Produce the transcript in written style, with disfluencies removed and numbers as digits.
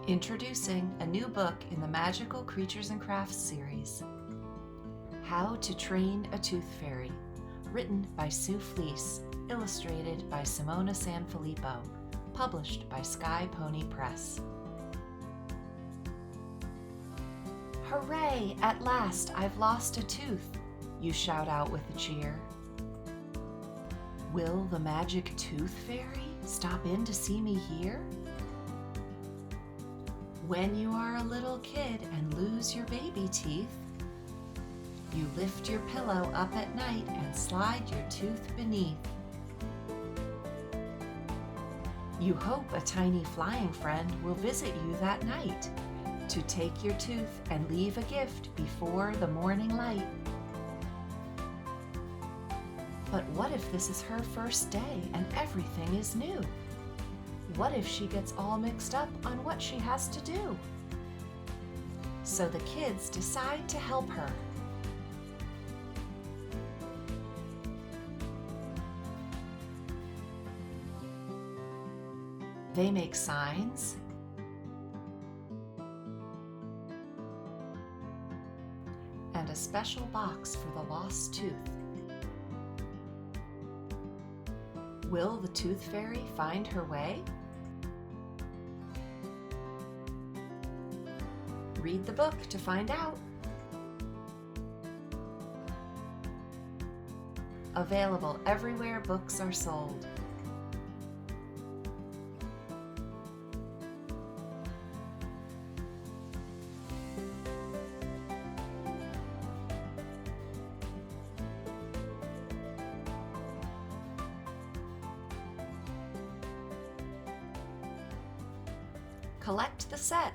Introducing a new book in the Magical Creatures and Crafts series. How to Train a Tooth Fairy, written by Sue Fleece, illustrated by Simona Sanfilippo, published by Sky Pony Press. Hooray! At last I've lost a tooth, you shout out with a cheer. Will the magic tooth fairy stop in to see me here? When you are a little kid and lose your baby teeth, you lift your pillow up at night and slide your tooth beneath. You hope a tiny flying friend will visit you that night to take your tooth and leave a gift before the morning light. But what if this is her first day and everything is new? What if she gets all mixed up on what she has to do? So the kids decide to help her. They make signs and a special box for the lost tooth. Will the tooth fairy find her way? Read the book to find out. Available everywhere books are sold. Collect the set